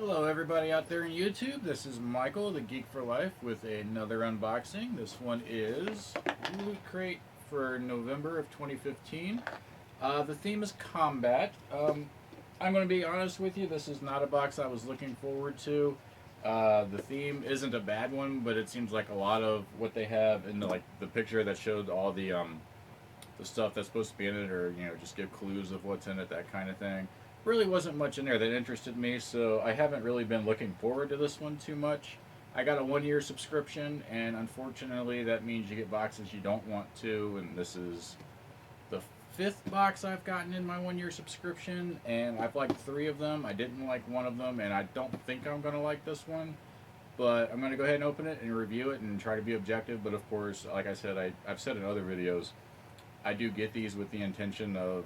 Hello everybody out there in YouTube, this is Michael, the Geek for Life, with another unboxing. This one is Loot Crate for November of 2015. The theme is combat. I'm going to be honest with you, this is not a box I was looking forward to. The theme isn't a bad one, but it seems like a lot of what they have in the picture that showed all the stuff that's supposed to be in it, or just give clues of what's in it, that kind of thing. Really wasn't much in there that interested me, so I haven't really been looking forward to this one too much. I got a 1 year subscription, and unfortunately that means you get boxes you don't want to, and this is the fifth box I've gotten in my 1 year subscription, and I've liked three of them. I didn't like one of them, and I don't think I'm going to like this one. But I'm going to go ahead and open it and review it and try to be objective. But of course, like I said, I've said in other videos, I do get these with the intention of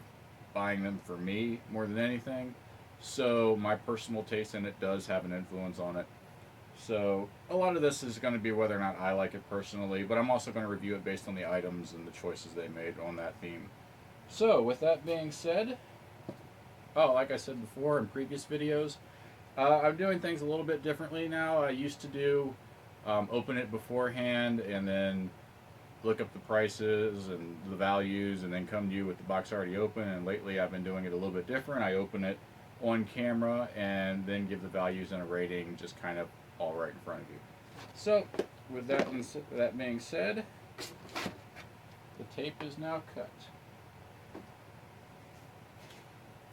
buying them for me more than anything. So my personal taste in it does have an influence on it. So a lot of this is going to be whether or not I like it personally, but I'm also going to review it based on the items and the choices they made on that theme. So with that being said, like I said before in previous videos, I'm doing things a little bit differently now. I used to do open it beforehand and then look up the prices and the values and then come to you with the box already open, and lately I've been doing it a little bit different. I open it on camera and then give the values and a rating just kind of all right in front of you. So with that being said, the tape is now cut.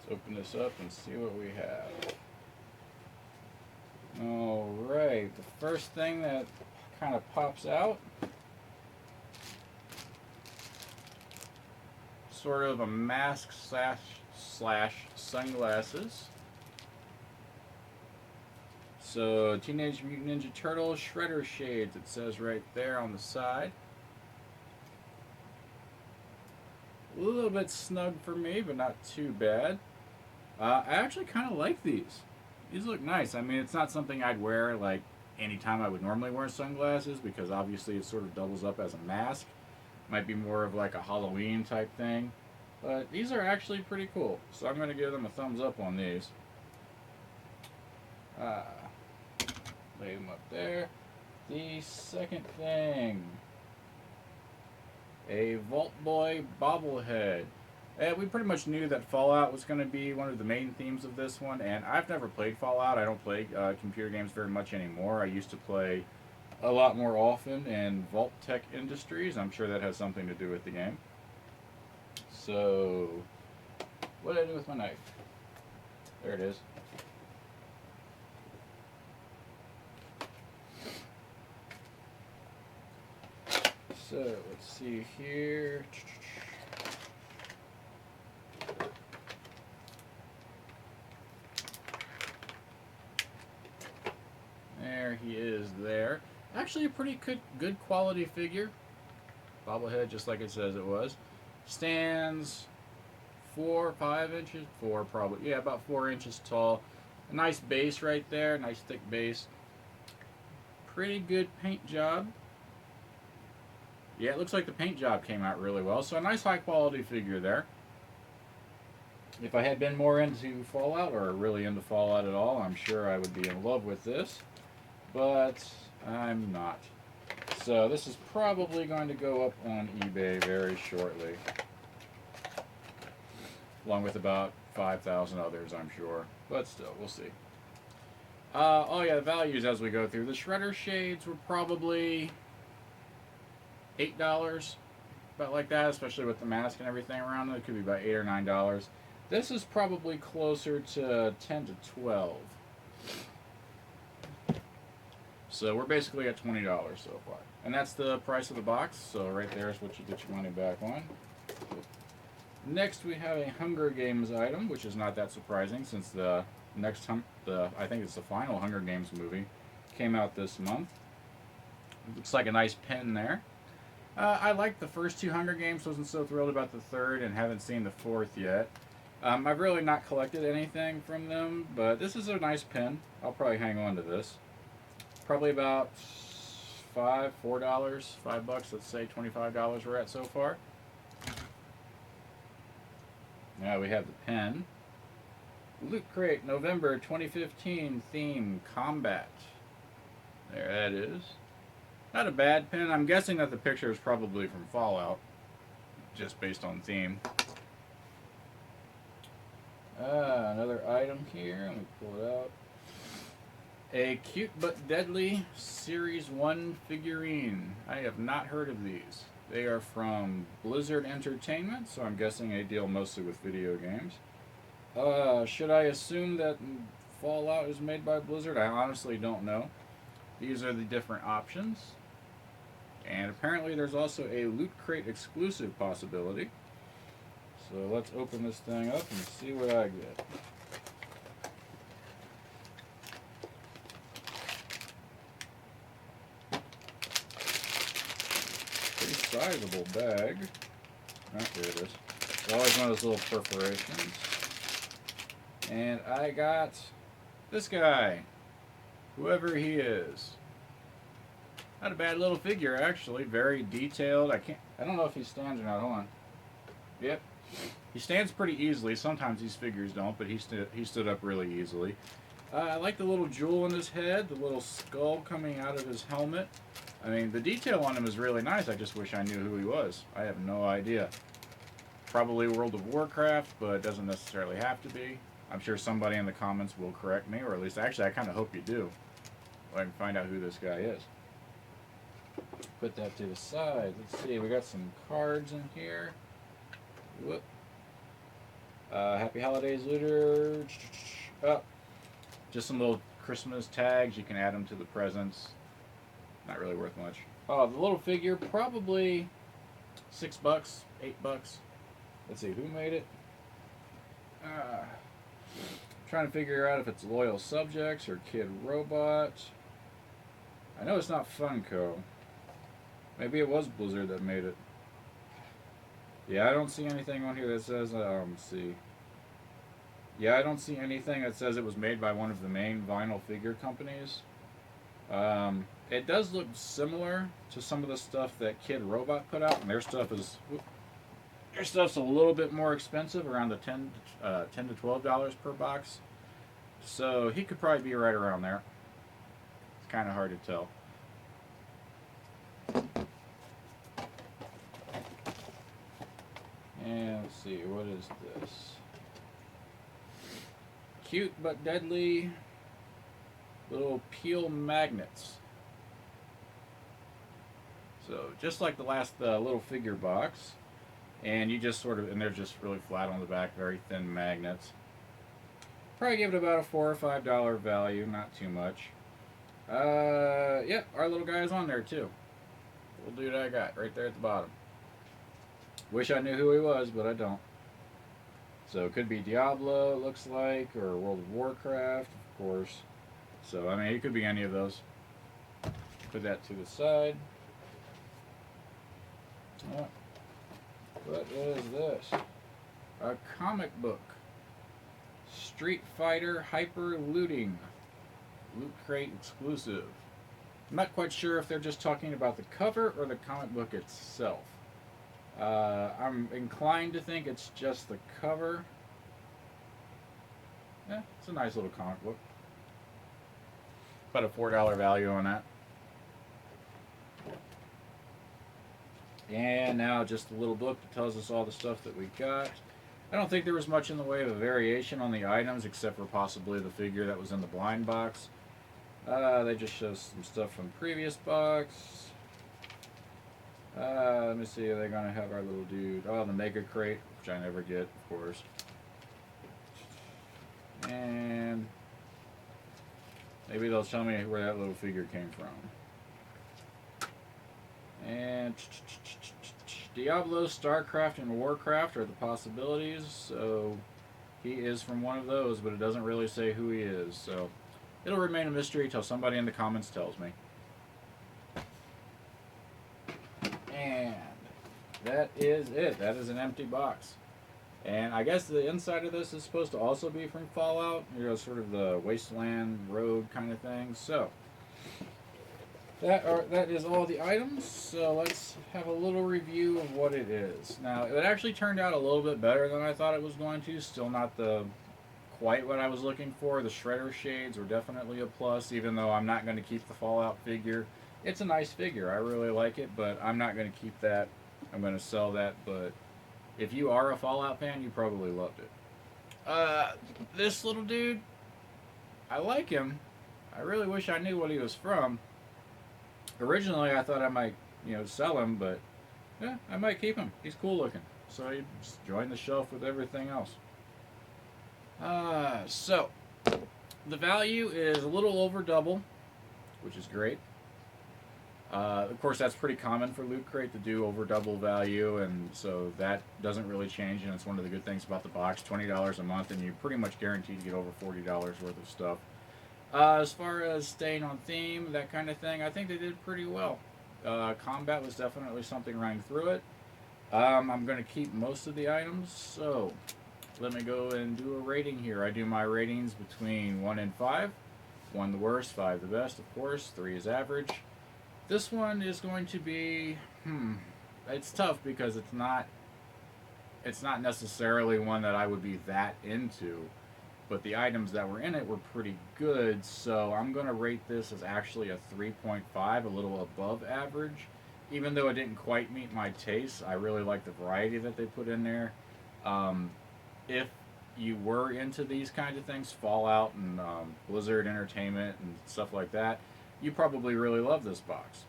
Let's open this up and see what we have. Alright, the first thing that kind of pops out, sort of a mask slash sunglasses. So Teenage Mutant Ninja Turtles Shredder Shades, it says right there on the side. A little bit snug for me, but not too bad. I actually kind of like these. These look nice. I mean, it's not something I'd wear like anytime I would normally wear sunglasses, because obviously it sort of doubles up as a mask. Might be more of like a Halloween type thing. But these are actually pretty cool. So I'm going to give them a thumbs up on these. Lay them up there. The second thing. A Vault Boy bobblehead. And we pretty much knew that Fallout was going to be one of the main themes of this one. And I've never played Fallout. I don't play computer games very much anymore. I used to play a lot more often in Vault Tech Industries. I'm sure that has something to do with the game. So, what did I do with my knife? There it is. So, let's see here. There he is there. Actually a pretty good quality figure. Bobblehead, just like it says it was. Stands 4 or 5 inches, about 4 inches tall. A nice base right there, nice thick base. Pretty good paint job. Yeah, it looks like the paint job came out really well. So a nice high quality figure there. If I had been more into Fallout, or really into Fallout at all, I'm sure I would be in love with this. But I'm not. So this is probably going to go up on eBay very shortly. Along with about 5,000 others, I'm sure. But still, we'll see. The values as we go through. The Shredder Shades were probably $8. About like that, especially with the mask and everything around it. It could be about $8 or $9. This is probably closer to 10 to 12. So we're basically at $20 so far. And that's the price of the box, so right there is what you get your money back on. Next we have a Hunger Games item, which is not that surprising since I think it's the final Hunger Games movie, came out this month. Looks like a nice pen there. I liked the first two Hunger Games, wasn't so thrilled about the third, and haven't seen the fourth yet. I've really not collected anything from them, but this is a nice pen. I'll probably hang on to this. Probably about $4, $5, let's say $25 we're at so far. Now we have the pen. Loot Crate November 2015 theme combat. There that is. Not a bad pin. I'm guessing that the picture is probably from Fallout, just based on theme. Another item here. Let me pull it out. A cute but deadly Series 1 figurine. I have not heard of these. They are from Blizzard Entertainment, so I'm guessing they deal mostly with video games. Should I assume that Fallout is made by Blizzard? I honestly don't know. These are the different options. And apparently there's also a Loot Crate exclusive possibility. So let's open this thing up and see what I get. Pretty sizable bag. Oh, here it is. It's always one of those little perforations. And I got this guy. Whoever he is. Not a bad little figure, actually. Very detailed. I don't know if he stands or not. Hold on. Yep. He stands pretty easily. Sometimes these figures don't, but he stood up really easily. I like the little jewel in his head, the little skull coming out of his helmet. I mean, the detail on him is really nice. I just wish I knew who he was. I have no idea. Probably World of Warcraft, but it doesn't necessarily have to be. I'm sure somebody in the comments will correct me, or at least, actually, I kind of hope you do. So I can find out who this guy is. Put that to the side. Let's see, we got some cards in here. Whoop. Happy Holidays, Looter. Oh, just some little Christmas tags. You can add them to the presents. Not really worth much. Oh, the little figure, probably $6, $8. Let's see, who made it? Trying to figure out if it's Loyal Subjects or Kid Robot. I know it's not Funko. Maybe it was Blizzard that made it. Yeah, I don't see anything on here that says, let's see. Yeah, I don't see anything that says it was made by one of the main vinyl figure companies. It does look similar to some of the stuff that Kid Robot put out, and their stuff's a little bit more expensive, around the $10 to $12 per box. So he could probably be right around there. It's kind of hard to tell. And let's see, what is this? Cute but deadly little peel magnets. So just like the last little figure box, and you just sort of, and they're just really flat on the back, very thin magnets. Probably give it about a $4 or $5 value, not too much. Yeah, our little guy's on there too. Little dude I got right there at the bottom. Wish I knew who he was, but I don't. So it could be Diablo, it looks like, or World of Warcraft, of course. So, I mean, it could be any of those. Put that to the side. What is this? A comic book. Street Fighter Hyper Looting. Loot Crate exclusive. I'm not quite sure if they're just talking about the cover or the comic book itself. I'm inclined to think it's just the cover. Yeah, it's a nice little comic book. About a $4 value on that. And now just a little book that tells us all the stuff that we got. I don't think there was much in the way of a variation on the items, except for possibly the figure that was in the blind box. They just show some stuff from previous box. Let me see, are they going to have our little dude? Oh, the Mega Crate, which I never get, of course. And maybe they'll tell me where that little figure came from. And Diablo, StarCraft, and Warcraft are the possibilities. So he is from one of those, but it doesn't really say who he is. So it'll remain a mystery till somebody in the comments tells me. And that is it. That is an empty box. And I guess the inside of this is supposed to also be from Fallout. You know, sort of the wasteland road kind of thing. So that is all the items. So let's have a little review of what it is. Now, it actually turned out a little bit better than I thought it was going to. Still not the quite what I was looking for. The shredder shades were definitely a plus, even though I'm not going to keep the Fallout figure. It's a nice figure. I really like it, but I'm not going to keep that. I'm going to sell that, but if you are a Fallout fan, you probably loved it. This little dude, I like him. I really wish I knew what he was from. Originally, I thought I might, sell him, but yeah, I might keep him. He's cool looking. So he just joined the shelf with everything else. So the value is a little over double, which is great. Of course, that's pretty common for Loot Crate to do over double value, and so that doesn't really change. And it's one of the good things about the box: $20 a month, and you're pretty much guaranteed to get over $40 worth of stuff. As far as staying on theme, that kind of thing, I think they did pretty well. Combat was definitely something running through it. I'm going to keep most of the items, so let me go and do a rating here. I do my ratings between 1 and 5. 1 the worst, 5 the best, of course. 3 is average. This one is going to be, it's tough because it's not necessarily one that I would be that into, but the items that were in it were pretty good, so I'm going to rate this as actually a 3.5, a little above average. Even though it didn't quite meet my taste, I really like the variety that they put in there. If you were into these kind of things, Fallout and Blizzard Entertainment and stuff like that, you probably really love this box.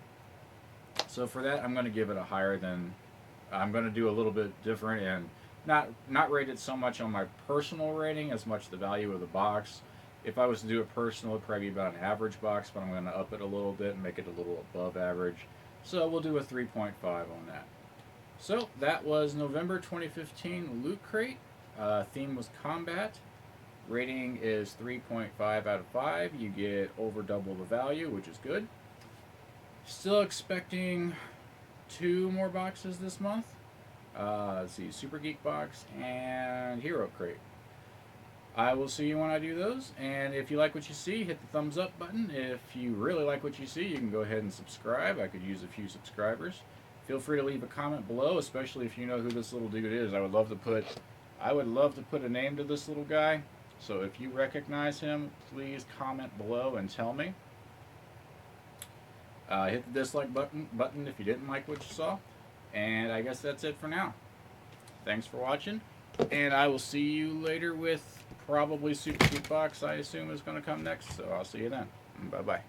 So for that, I'm going to give it a higher than, I'm going to do a little bit different and not rate it so much on my personal rating as much the value of the box. If I was to do it personal, it'd probably be about an average box, but I'm going to up it a little bit and make it a little above average. So we'll do a 3.5 on that. So that was November 2015 Loot Crate. Theme was combat. Rating is 3.5 out of 5. You get over double the value, which is good. Still expecting 2 more boxes this month. Let's see, Super Geek Box and Hero Crate. I will see you when I do those, and if you like what you see, hit the thumbs up button. If you really like what you see, you can go ahead and subscribe. I could use a few subscribers. Feel free to leave a comment below, especially if you know who this little dude is. I would love to put a name to this little guy. So if you recognize him, please comment below and tell me. Hit the dislike button if you didn't like what you saw. And I guess that's it for now. Thanks for watching. And I will see you later with probably Super Geek Box, I assume, is going to come next. So I'll see you then. Bye-bye.